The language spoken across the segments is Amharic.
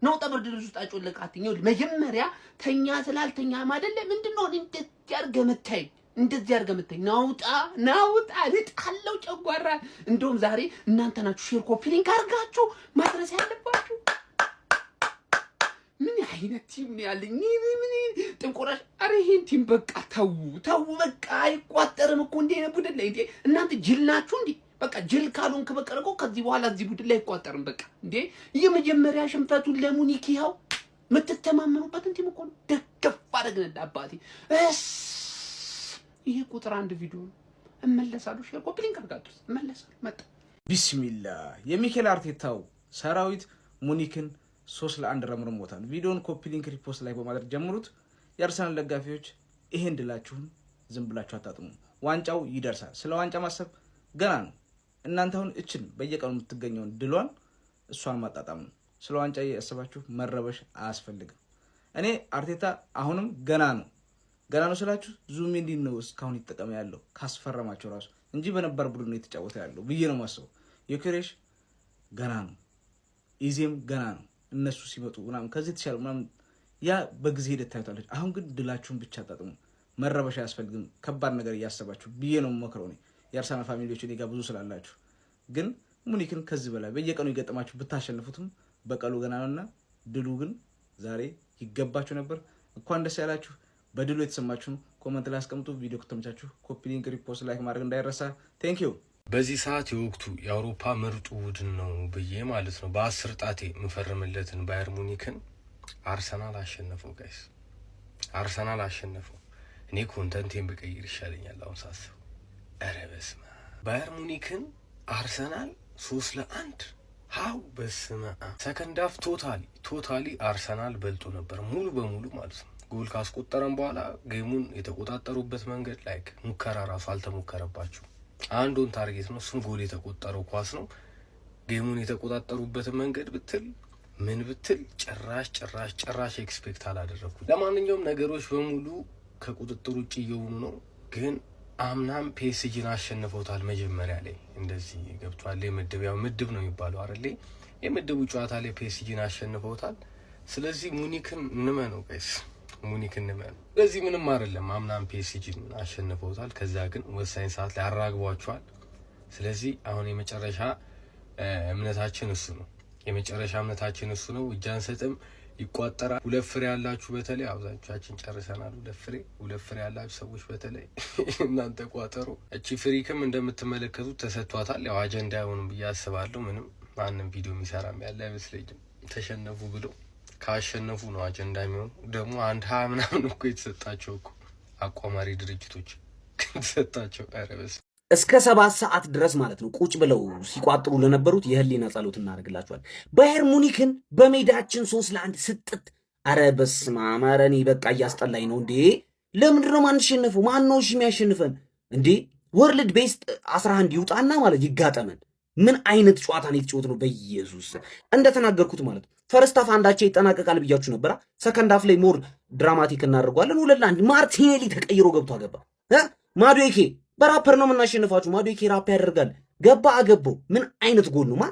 ነውጣ ብርድ ልብስ ውስጥ አጮለቃትኝ። ይኸውልህ መጀመሪያ ተኛ ስላልተኛ አይደለ ምንድነው እንደዚህ አድርገህ መታኝ እንደዚህ አድርገህ መታኝ። ናውጣ ልጣለው ጨጓራ። እንደውም ዛሬ እናንተ ናችሁ ሼር ኮፒ ሊንክ አድርጋችሁ ማድረስ ያለባችሁ። ምን አይነት ቲም ነው ያለኝ? ምን ጥንቆራሽ! አረ ይሄን ቲም በቃ ተው በቃ አይቋጠርም እኮ እንዴ ነው ቡድን ላይ እንዴ እናንተ ጅል ናችሁ እንዴ? በቃ ጅል ካልሆንክ በቃ ነው ከዚህ በኋላ እዚህ ቡድን ላይ አይቋጠርም። በቃ እንዴ የመጀመሪያ ሽንፈቱን ለሙኒክ ይኸው የምትተማመኑበትን ቲም እኮ ነው ደገፍ አደረግን አባቴ። ይሄ ቁጥር 1 ቪዲዮ ነው። እመለሳለሁ ሼር ኮፒ ሊንክ አድርጋችሁ እመለሳለሁ። መጣ ቢስሚላህ የሚኬል አርቴታው ሰራዊት ሙኒክን 3-1 ረምርሞታል። ቪዲዮን ኮፒ ሊንክ ሪፖስት ላይ በማድረግ ጀምሩት። የአርሰናል ደጋፊዎች ይሄን ድላችሁን ዝም ብላችሁ አታጥሙ። ዋንጫው ይደርሳል። ስለ ዋንጫ ማሰብ ገና ነው። እናንተ አሁን እችን በየቀኑ የምትገኘውን ድሏን እሷን ማጣጣም ነው። ስለ ዋንጫ ያሰባችሁ መረበሽ አያስፈልግም። እኔ አርቴታ አሁንም ገና ነው ስላችሁ ዙቢሜንዲ ነው እስካሁን ይተቀመ ያለው ካስፈረማቸው ራሱ እንጂ በነበር ቡድን ነው የተጫወተ ያለው ብዬ ነው ማሰው። ዮኬሬሽ ገና ነው፣ ኢዜም ገና ነው። እነሱ ሲመጡ ምናምን ከዚህ ተሻለ ምናምን ያ በጊዜ ሂደት ታዩታለች። አሁን ግን ድላችሁን ብቻ አጣጥሙ። መረበሽ አያስፈልግም። ከባድ ነገር እያሰባችሁ ብዬ ነው መክረው ነው። የአርሰናል ፋሚሊዎች እኔ ጋር ብዙ ስላላችሁ ግን ሙኒክን ከዚህ በላይ በየቀኑ ይገጥማችሁ ብታሸንፉትም በቀሉ ገና ነውና ድሉ ግን ዛሬ ይገባችሁ ነበር። እንኳን ደስ ያላችሁ። በድሉ የተሰማችሁን ኮሜንት ላይ አስቀምጡ። ቪዲዮ ከተመቻችሁ ኮፒ ሊንክ ሪፖስት ላይክ ማድረግ እንዳይረሳ። ቴንክ ዩ። በዚህ ሰዓት የወቅቱ የአውሮፓ ምርጡ ቡድን ነው ብዬ ማለት ነው በ10 ጣቴ የምፈርምለትን ባየር ሙኒክን አርሰናል አሸነፈው። ጋይስ አርሰናል አሸነፈው። እኔ ኮንተንቴን ብቀይር ይሻለኛል አሁን ሳስብ። ኧረ በስመ አብ ባየር ሙኒክን አርሰናል 3-1 ሃው በስመ አብ። ሰከንድ ሃፍ ቶታሊ አርሰናል በልጦ ነበር ሙሉ በሙሉ ማለት ነው። ጎል ካስቆጠረም በኋላ ጌሙን የተቆጣጠሩበት መንገድ ላይክ ሙከራ ራሱ አልተሞከረባቸው። አንዱን ታርጌት ነው እሱም ጎል የተቆጠረው ኳስ ነው። ጌሙን የተቆጣጠሩበት መንገድ ብትል ምን ብትል ጭራሽ ኤክስፔክት አላደረኩት። ለማንኛውም ነገሮች በሙሉ ከቁጥጥር ውጭ እየሆኑ ነው። ግን አምናም ፒኤስጂን አሸንፈውታል። መጀመሪያ ላይ እንደዚህ ገብቷል። ምድብ ነው የሚባለው አይደል? የምድቡ ጨዋታ ላይ ፒኤስጂን አሸንፈውታል። ስለዚህ ሙኒክን እንመነው ጋይስ፣ ሙኒክን እንመነው። ስለዚህ ምንም አይደለም። አምናም ፒኤስጂን አሸንፈውታል። ከዛ ግን ወሳኝ ሰዓት ላይ አራግቧቸዋል። ስለዚህ አሁን የመጨረሻ እምነታችን እሱ ነው። እጅ አንሰጥም፣ ይቋጠራል። 2 ፍሬ ያላችሁ በተለይ አብዛኞቻችን ጨርሰናል። 2 ፍሬ ያላችሁ ሰዎች በተለይ እናንተ ቋጠሩ። እቺ ፍሪክም እንደምትመለከቱት ተሰጥቷታል። ያው አጀንዳ አይሆንም ብዬ አስባለሁ። ምንም ማንም ቪዲዮ የሚሰራም ያለ አይመስለኝም። ተሸነፉ ብለው ካሸነፉ ነው አጀንዳ የሚሆን። ደግሞ 1 ምናምን እኮ የተሰጣቸው እኮ አቋማሪ ድርጅቶች ተሰጣቸው። አረበስ እስከ 7 ሰዓት ድረስ ማለት ነው ቁጭ ብለው ሲቋጥሩ ለነበሩት የህሊና ጸሎት እናደርግላቸዋል። ባየር ሙኒክን በሜዳችን 3-1 ስጥት። አረ በስመ አብ! ኧረ እኔ በቃ እያስጠላኝ ነው እንዴ! ለምንድን ነው ማንሸነፈው? ማን ነው የሚያሸንፈን እንዴ? ወርልድ ቤስት 11 ይውጣና ማለት ይጋጠመን። ምን አይነት ጨዋታ ነው የተጫወት ነው? በኢየሱስ እንደተናገርኩት ማለት ፈርስት ሃፍ አንዳቸው ይጠናቀቃል ብያችሁ ነበር። ሰከንድ ሃፍ ላይ ሞር ድራማቲክ እናደርገዋለን። 2-1 ማርቲኔሊ ተቀይሮ ገብቶ አገባ። ማዱዌኬ በራፐር ነው የምናሸንፋችሁ። ማዱዌኬ ራፕ ያደርጋል። ገባ አገባው። ምን አይነት ጎል ነው ማን?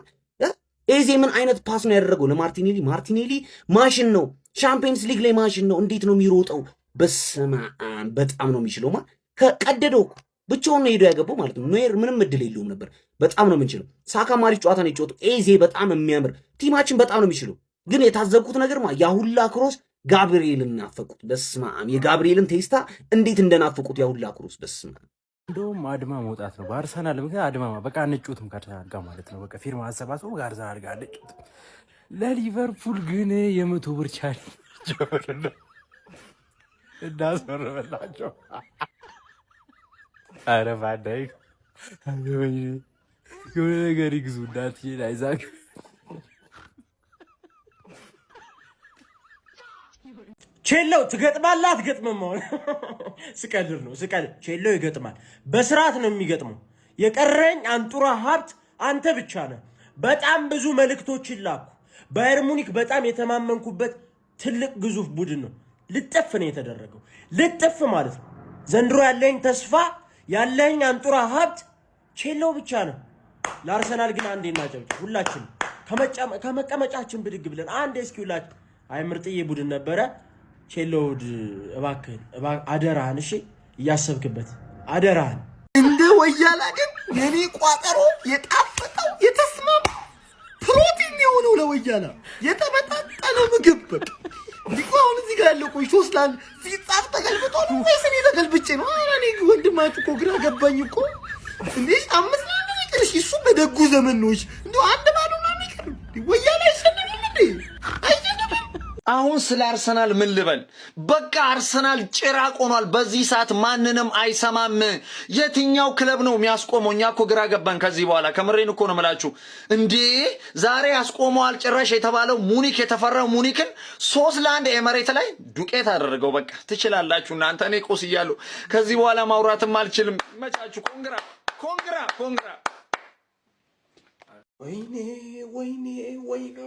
ኤዜ ምን አይነት ፓስ ነው ያደረገው ለማርቲኔሊ? ማርቲኔሊ ማሽን ነው። ቻምፒየንስ ሊግ ላይ ማሽን ነው። እንዴት ነው የሚሮጠው? በስመ አብ በጣም ነው የሚችለው። ማን ከቀደደው ብቻውን ነው ሄዶ ያገባው ማለት ነው። ኖየር ምንም እድል የለውም ነበር። በጣም ነው የምንችለው። ሳካ ማሪፍ ጨዋታ ነው የጨዋታው። ኤዜ በጣም የሚያምር ቲማችን በጣም ነው የሚችለው። ግን የታዘብኩት ነገር ያ ሁላ ክሮስ ጋብሪኤልን ናፈቁት። በስመ አብ የጋብሪኤልን ቴስታ እንዴት እንደናፈቁት ያ ሁላ ክሮስ በስመ አብ። እንደውም አድማ መውጣት ነው በአርሰናል ምክንያት አድማ በቃ አንጩትም ከአርሰናል ጋር ማለት ነው። በቃ ፊርማ አሰባስበው ከአርሰናል ጋር አንጩት። ለሊቨርፑል ግን የ100 ብር ቻሌንጅ ጀመረና እንዳስመረበላቸው። አረ ባዳይ የሆነ ነገር ይግዙ እንዳትዬ አይዛክ ቼለው ትገጥማለህ አትገጥምም? አሁን ስቀልድ ነው ስቀልድ። ቼለው ይገጥማል። በስርዓት ነው የሚገጥመው። የቀረኝ አንጡራ ሀብት አንተ ብቻ ነህ። በጣም ብዙ መልእክቶችን ላኩ። ባየር ሙኒክ በጣም የተማመንኩበት ትልቅ ግዙፍ ቡድን ነው። ልጥፍ ነው የተደረገው። ልጥፍ ማለት ነው። ዘንድሮ ያለኝ ተስፋ ያለኝ አንጡራ ሀብት ቼለው ብቻ ነው። ለአርሰናል ግን አንዴ እናጨብጭብ ሁላችን። ከመቀመጫችን ብድግ ብለን አንድ እስኪውላችሁ አይ ምርጥዬ ቡድን ነበረ። ቼሎውድ እባክህን አደራህን፣ እሺ እያሰብክበት አደራህን። እንደ ወያላ ግን የኔ ቋጠሮ የጣፈጠው የተስማማ ፕሮቲን የሆነው ለወያላ የተመጣጠነ ምግብ በቃ እንዲሁ አሁን እዚህ ጋር ያለው ቆይ 3-1 ሲጻፍ ተገልብጦ ነው ወይስ እኔ ተገልብጬ ነው? ኧረ እኔ ወንድማችሁ እኮ ግራ ገባኝ እኮ እንዴ 5-1 ይቅርሽ፣ እሱ በደጉ ዘመን ነው። እንዴ አንድ ባሉ ነው የሚቀር ወያላ አይሸነፍም እንዴ? አይሸነፍም። አሁን ስለ አርሰናል ምን ልበል? በቃ አርሰናል ጭራቅ ሆኗል። በዚህ ሰዓት ማንንም አይሰማም። የትኛው ክለብ ነው የሚያስቆመው? እኛ እኮ ግራ ገባን። ከዚህ በኋላ ከምሬን እኮ ነው የምላችሁ። እንዴ ዛሬ ያስቆመዋል ጭራሽ የተባለው ሙኒክ የተፈራው ሙኒክን 3-1 ኤመሬት ላይ ዱቄት አደረገው። በቃ ትችላላችሁ እናንተ። እኔ ቁስ እያለሁ ከዚህ በኋላ ማውራትም አልችልም። መቻችሁ። ኮንግራ ኮንግራ ኮንግራ። ወይኔ ወይኔ ወይኔ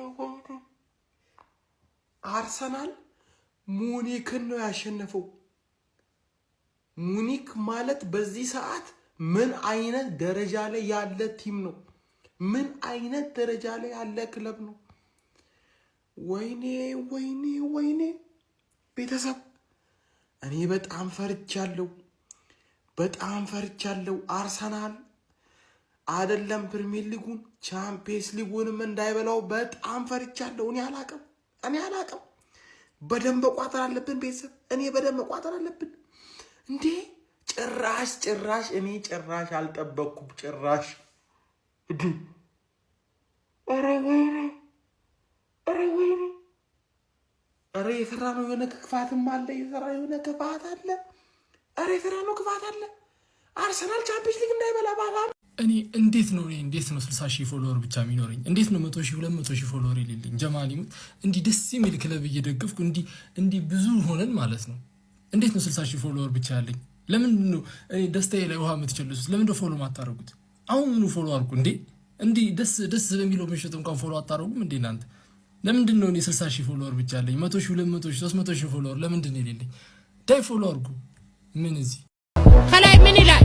አርሰናል ሙኒክን ነው ያሸነፈው። ሙኒክ ማለት በዚህ ሰዓት ምን አይነት ደረጃ ላይ ያለ ቲም ነው? ምን አይነት ደረጃ ላይ ያለ ክለብ ነው? ወይኔ ወይኔ ወይኔ ቤተሰብ እኔ በጣም ፈርቻለሁ፣ በጣም ፈርቻለሁ። አርሰናል አይደለም ፕሪሚየር ሊጉን ቻምፒየንስ ሊጉንም እንዳይበላው በጣም ፈርቻለሁ። እኔ አላቅም። በደንብ መቋጠር አለብን ቤተሰብ። እኔ በደንብ መቋጠር አለብን እንዴ! ጭራሽ እኔ አልጠበቅኩም። ጭራሽ እንዴ! ኧረ ወይኔ! ኧረ የሰራ ነው የሆነ ክፋትም አለ። ክፋት አለ። አርሰናል ቻምፒየንስ ሊግ እንዳይበላ ባላ እኔ እንዴት ነው 60 ሺህ ፎሎወር ብቻ የሚኖረኝ? እንዴት ነው 100 ሺህ 200 ሺህ ፎሎወር የሌለኝ? ጀማሊ እንዲህ ደስ የሚል ክለብ እየደገፍኩ እንዲህ ብዙ ሆነን ማለት ነው። እንዴት ነው 60 ሺህ ፎሎወር ብቻ ያለኝ? ለምንድን ነው እኔ ደስታዬ ላይ ውሃ የምትቸልሱት? ለምንድን ነው ፎሎ ማታረጉት? አሁን ምኑ ፎሎ አድርጉ እንዴ! እንዲህ ደስ በሚለው ምሽት እንኳን ፎሎ አታረጉም እንዴ እናንተ? ለምንድን ነው እኔ 60 ሺህ ፎሎወር ብቻ ያለኝ? 100 ሺህ 200 ሺህ 300 ሺህ ፎሎወር ለምንድን ነው የሌለኝ? ዳይ ፎሎ አድርጉ። ምን እዚህ ከላይ ምን ይላል?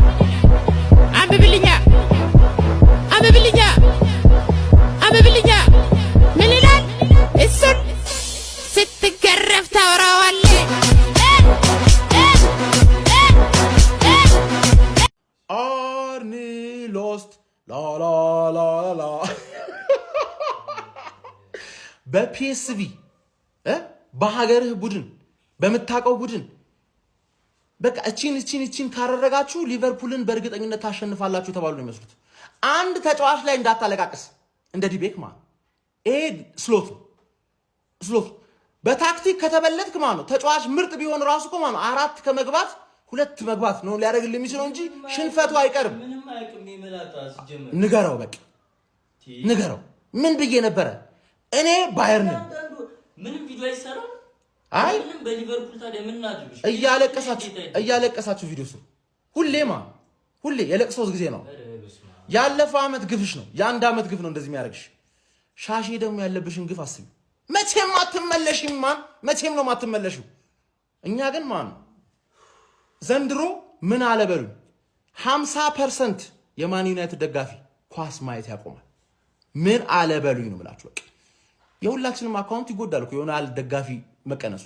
አንብብልኛ ምን ይላል? እሱን ስትገረፍ ታወራዋለህ። አርኒ ሎስት ላላላላ በፒኤስቪ በሀገርህ ቡድን በምታውቀው ቡድን በቃ እቺን ካረረጋችሁ ሊቨርፑልን በእርግጠኝነት ታሸንፋላችሁ ተባሉ ነው የሚመስሉት። አንድ ተጫዋች ላይ እንዳታለቃቅስ እንደ ዲቤክ ማለት ይሄ ስሎት በታክቲክ ከተበለጥክ ማለት ነው። ተጫዋች ምርጥ ቢሆን ራሱ እኮ ማለት ነው 4 ከመግባት 2 መግባት ነው ሊያደርግልህ የሚችለው እንጂ ሽንፈቱ አይቀርም። ንገረው፣ በቃ ንገረው። ምን ብዬ ነበረ እኔ ባየርን ምንም ቪዲዮ አይሰራም። አይ ምንም በሊቨርፑል ታዲያ ምን እናድርግ? እያለቀሳችሁ ቪዲዮ ስሩ። ሁሌ የለቅሶ ጊዜ ነው። ያለፈው ዓመት ግፍሽ ነው። የአንድ ዓመት ግፍ ነው እንደዚህ የሚያደርግሽ። ሻሼ ደግሞ ያለብሽን ግፍ አስቢ። መቼም አትመለሽም መቼም ነው ማትመለሽው። እኛ ግን ዘንድሮ ምን አለበሉ 50% የማን ዩናይትድ ደጋፊ ኳስ ማየት ያቆማል። ምን አለበሉኝ ነው የምላችሁ። በቃ የሁላችንም አካውንት ይጎዳል እኮ የሆነ ደጋፊ መቀነሱ።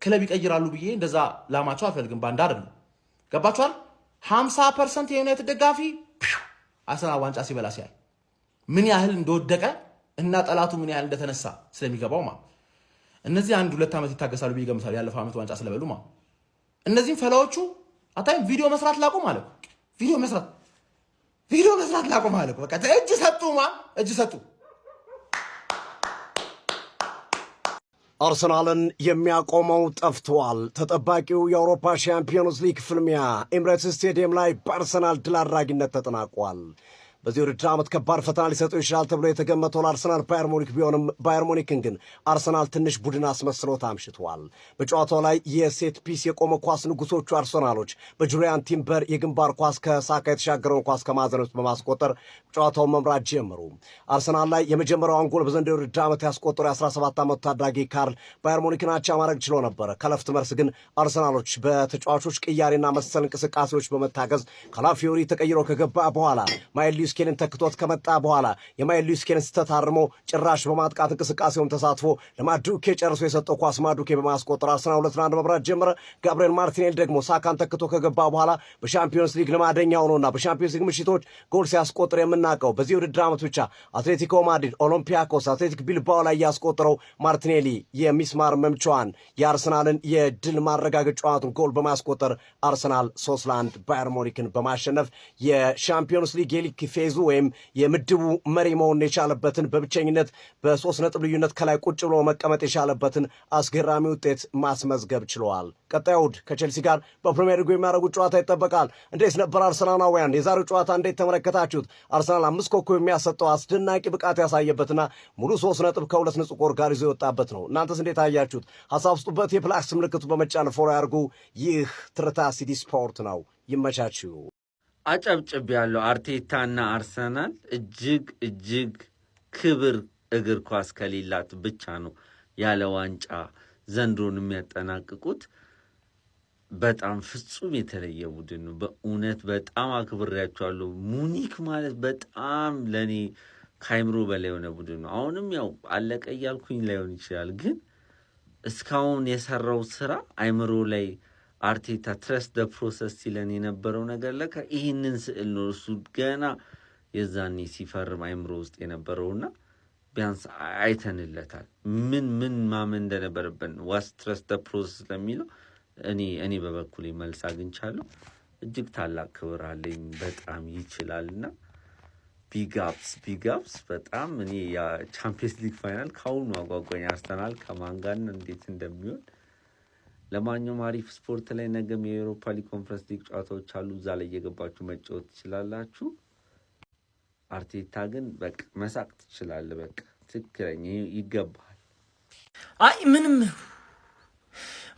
ክለብ ይቀይራሉ ብዬ እንደዛ ላማቸው አልፈልግም። ባንዳ አይደለም። ገባችኋል? 50% የዩናይትድ ደጋፊ አርሰናል ዋንጫ ሲበላ ሲያይ ምን ያህል እንደወደቀ እና ጠላቱ ምን ያህል እንደተነሳ ስለሚገባው እነዚህ 1-2 ዓመት ይታገሳሉ ብዬ ገምታለሁ። ያለፈው ዓመት ዋንጫ ስለበሉ እነዚህም ፈላዎቹ አታይም። ቪዲዮ መስራት ላቁም አለ። ቪዲዮ መስራት ላቁም አለ። በቃ እጅ ሰጡ። አርሰናልን የሚያቆመው ጠፍቷል። ተጠባቂው የአውሮፓ ሻምፒዮንስ ሊግ ፍልሚያ ኤምሬትስ ስቴዲየም ላይ በአርሰናል ድል አድራጊነት ተጠናቋል። በዚህ ውድድር ዓመት ከባድ ፈተና ሊሰጠው ይችላል ተብሎ የተገመተው ለአርሰናል ባየር ሙኒክ ቢሆንም ባየር ሙኒክን ግን አርሰናል ትንሽ ቡድን አስመስሎት አምሽቷል። በጨዋታው ላይ የሴት ፒስ የቆመ ኳስ ንጉሶቹ አርሰናሎች በጁሪያን ቲምበር የግንባር ኳስ ከሳካ የተሻገረውን ኳስ ከማዕዘን ውስጥ በማስቆጠር ጨዋታውን መምራት ጀመሩ። አርሰናል ላይ የመጀመሪያውን ጎል በዘንድሮው የውድድር ዓመት ያስቆጠረው የ17 ዓመቱ ታዳጊ ካርል ባየር ሙኒክን አቻ ማድረግ ችሎ ነበረ። ከለፍት መልስ ግን አርሰናሎች በተጫዋቾች ቅያሬና መሰል እንቅስቃሴዎች በመታገዝ ካላፊዮሪ ተቀይሮ ከገባ በኋላ ማይልስ ሉዊስ ኬልን ተክቶት ከመጣ በኋላ የማይልስ ሉዊስ ኬልን ስህተት አርሞ ጭራሽ በማጥቃት እንቅስቃሴውን ተሳትፎ ለማዱኬ ጨርሶ የሰጠው ኳስ ማዱኬ በማስቆጠር አርሰናል 2-1 መምራት ጀመረ። ጋብሪኤል ማርቲኔሊ ደግሞ ሳካን ተክቶ ከገባ በኋላ በሻምፒዮንስ ሊግ ልማደኛ ሆኖና በሻምፒዮንስ ሊግ ምሽቶች ጎል ሲያስቆጥር የምናውቀው በዚህ ውድድር ዓመት ብቻ አትሌቲኮ ማድሪድ፣ ኦሎምፒያኮስ፣ አትሌቲክ ቢልባኦ ላይ ያስቆጠረው ማርቲኔሊ የሚስማር መምቻዋን የአርሰናልን የድል ማረጋገጫዋን ጎል በማስቆጠር አርሰናል 3-1 ባየር ሙኒክን በማሸነፍ የሻምፒዮንስ ሊግ የሊግ ፌዙ ወይም የምድቡ መሪ መሆን የቻለበትን በብቸኝነት በ3 ነጥብ ልዩነት ከላይ ቁጭ ብሎ መቀመጥ የቻለበትን አስገራሚ ውጤት ማስመዝገብ ችለዋል። ቀጣዩ እሑድ ከቼልሲ ጋር በፕሪሚየር ሊጉ የሚያደርጉት ጨዋታ ይጠበቃል። እንዴት ነበር አርሰናላውያን? የዛሬው ጨዋታ እንዴት ተመለከታችሁት? አርሰናል 5 ኮከብ የሚያሰጠው አስደናቂ ብቃት ያሳየበትና ሙሉ 3 ነጥብ ከ2 ንጹህ ጎል ጋር ይዞ የወጣበት ነው። እናንተስ እንዴት አያችሁት? ሀሳብ ስጡበት። የፕላስ ምልክቱ በመጫን ፎሎ ያርጉ። ይህ ትርታ ሲቲ ስፖርት ነው። ይመቻችሁ። አጨብጭብ ያለው አርቴታና አርሰናል እጅግ ክብር እግር ኳስ ከሌላት ብቻ ነው ያለ ዋንጫ ዘንድሮን የሚያጠናቅቁት። በጣም ፍጹም የተለየ ቡድን ነው። በእውነት በጣም አክብሬያቸዋለሁ። ሙኒክ ማለት በጣም ለእኔ ከአይምሮ በላይ የሆነ ቡድን ነው። አሁንም ያው አለቀ እያልኩኝ ላይሆን ይችላል፣ ግን እስካሁን የሰራው ስራ አይምሮ ላይ አርቴታ ትረስት ደ ፕሮሰስ ሲለን የነበረው ነገር ለካ ይህንን ስዕል ነው እሱ ገና የዛኔ ሲፈርም አይምሮ ውስጥ የነበረውና ቢያንስ አይተንለታል። ምን ማመን እንደነበረብን ዋስ ትረስት ደ ፕሮሰስ ለሚለው እኔ በበኩሌ መልስ አግኝቻለሁ። እጅግ ታላቅ ክብር አለኝ። በጣም ይችላልና ቢጋፕስ በጣም እኔ የቻምፒየንስ ሊግ ፋይናል ካሁኑ አጓጓኝ። አርሰናል ከማን ጋር እንዴት እንደሚሆን። ለማንኛውም አሪፍ ስፖርት ላይ ነገም የኤሮፓ ሊግ ኮንፈረንስ ሊግ ጨዋታዎች አሉ። እዛ ላይ እየገባችሁ መጫወት ትችላላችሁ። አርቴታ ግን በቃ መሳቅ ትችላለህ። በቃ ትክክለኛ ይገባል። አይ ምንም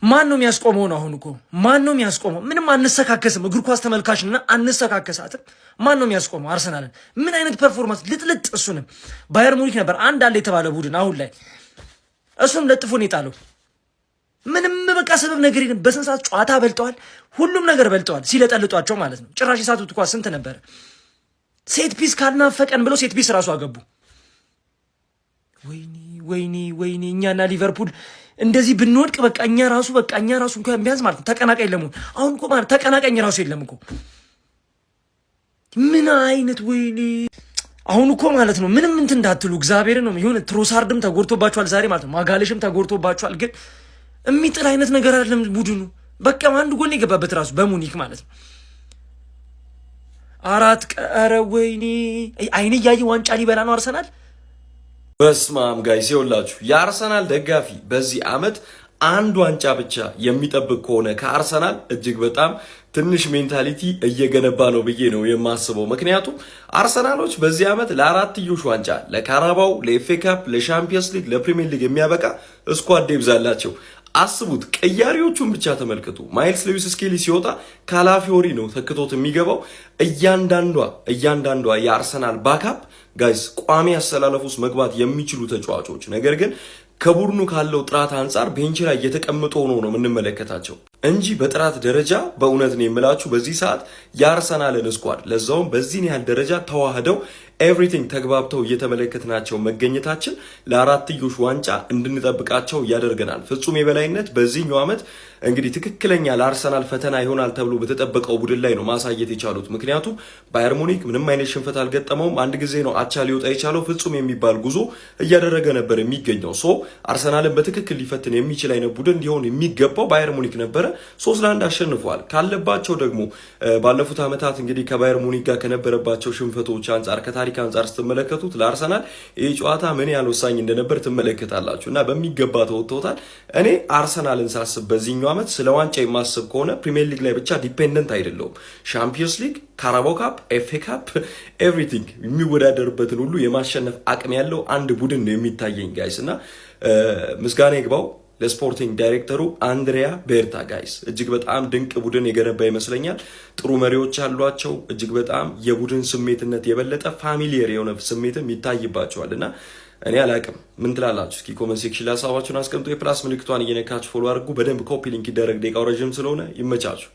ማን ነው የሚያስቆመው ነው? አሁን እኮ ማን ነው የሚያስቆመው? ምንም አንሰካከስም። እግር ኳስ ተመልካችና አንሰካከሳትም። ማን ነው የሚያስቆመው? አርሰናልን ምን አይነት ፐርፎርማንስ ልጥልጥ። እሱንም ባየር ሙኒክ ነበር አንድ አለ የተባለ ቡድን አሁን ላይ እሱም ለጥፎ ነው የጣለው። ምንም በቃ ሰበብ ነገር የለም። በስንት ሰዓት ጨዋታ በልጠዋል፣ ሁሉም ነገር በልጠዋል፣ ሲለጠልጧቸው ማለት ነው። ጭራሽ የሳቱት ኳስ ስንት ነበረ? ሴት ፒስ ካልናፈቀን ብለው ሴት ፒስ ራሱ አገቡ። ወይኔ እኛና ሊቨርፑል እንደዚህ ብንወድቅ በቃ እኛ ራሱ እንኳን ቢያንስ ማለት ነው ተቀናቃኝ ለመሆን አሁን እኮ ማለት ተቀናቃኝ ራሱ የለም እኮ። ምን አይነት ወይኔ! አሁን እኮ ማለት ነው ምንም እንትን እንዳትሉ እግዚአብሔርን ነው። የሆነ ትሮሳርድም ተጎድቶባቸዋል ዛሬ ማለት ነው፣ ማጋለሽም ተጎድቶባቸዋል። ግን የሚጥል አይነት ነገር አይደለም ቡድኑ። በቃ አንድ ጎል የገባበት ራሱ በሙኒክ ማለት ነው 4 ቀረ። ወይኔ አይኔ እያየ ዋንጫ ሊበላ ነው አርሰናል። በስማም ጋይስ ይኸውላችሁ የአርሰናል ደጋፊ በዚህ ዓመት አንድ ዋንጫ ብቻ የሚጠብቅ ከሆነ ከአርሰናል እጅግ በጣም ትንሽ ሜንታሊቲ እየገነባ ነው ብዬ ነው የማስበው። ምክንያቱም አርሰናሎች በዚህ ዓመት ለአራትዮሽ ዋንጫ ለካራባው፣ ለኤፍኤ ካፕ፣ ለሻምፒየንስ ሊግ፣ ለፕሪሚየር ሊግ የሚያበቃ ስኳድ ይብዛላቸው። አስቡት፣ ቀያሪዎቹን ብቻ ተመልከቱ። ማይልስ ሉዊስ ስኬሊ ሲወጣ ካላፊዮሪ ነው ተክቶት የሚገባው። እያንዳንዷ የአርሰናል ባካፕ ጋይስ ቋሚ አሰላለፍ ውስጥ መግባት የሚችሉ ተጫዋቾች፣ ነገር ግን ከቡድኑ ካለው ጥራት አንጻር ቤንች ላይ እየተቀመጡ ሆኖ ነው የምንመለከታቸው እንጂ በጥራት ደረጃ በእውነት ነው የምላችሁ በዚህ ሰዓት የአርሰናልን ስኳድ ለዛውም በዚህን ያህል ደረጃ ተዋህደው ኤቭሪቲንግ ተግባብተው እየተመለከትናቸው መገኘታችን ለአራትዮሽ ዋንጫ እንድንጠብቃቸው ያደርገናል። ፍጹም የበላይነት በዚህኛው ዓመት እንግዲህ ትክክለኛ ለአርሰናል ፈተና ይሆናል ተብሎ በተጠበቀው ቡድን ላይ ነው ማሳየት የቻሉት። ምክንያቱም ባየር ሙኒክ ምንም አይነት ሽንፈት አልገጠመውም። አንድ ጊዜ ነው አቻ ሊወጣ የቻለው። ፍጹም የሚባል ጉዞ እያደረገ ነበር የሚገኘው። አርሰናልን በትክክል ሊፈትን የሚችል አይነት ቡድን ሊሆን የሚገባው ባየር ሙኒክ ነበረ። 3-1 አሸንፈዋል። ካለባቸው ደግሞ ባለፉት ዓመታት እንግዲህ ከባየር ሙኒክ ጋር ከነበረባቸው ሽንፈቶች አንጻር ከታሪክ አንጻር ስትመለከቱት ለአርሰናል ይህ ጨዋታ ምን ያህል ወሳኝ እንደነበር ትመለከታላችሁ እና በሚገባ ተወጥተውታል። እኔ አርሰናልን ሳስብ በዚህኛው ዓመት ስለ ዋንጫ የማስብ ከሆነ ፕሪሚየር ሊግ ላይ ብቻ ዲፔንደንት አይደለውም። ሻምፒዮንስ ሊግ፣ ካራባው ካፕ፣ ኤፍኤ ካፕ ኤቭሪቲንግ የሚወዳደርበትን ሁሉ የማሸነፍ አቅም ያለው አንድ ቡድን ነው የሚታየኝ ጋይስ እና ምስጋና ይግባው ለስፖርቲንግ ዳይሬክተሩ አንድሪያ ቤርታ ጋይስ እጅግ በጣም ድንቅ ቡድን የገነባ ይመስለኛል። ጥሩ መሪዎች ያሏቸው እጅግ በጣም የቡድን ስሜትነት የበለጠ ፋሚሊየር የሆነ ስሜትም ይታይባቸዋል እና እኔ አላቅም ምን ትላላችሁ? እስኪ ኮመንት ሴክሽን ላይ ሀሳባችሁን አስቀምጡ። የፕላስ ምልክቷን እየነካችሁ ፎሎ አድርጉ። በደንብ ኮፒ ሊንክ ይደረግ። ደቂቃው ረጅም ስለሆነ ይመቻችሁ።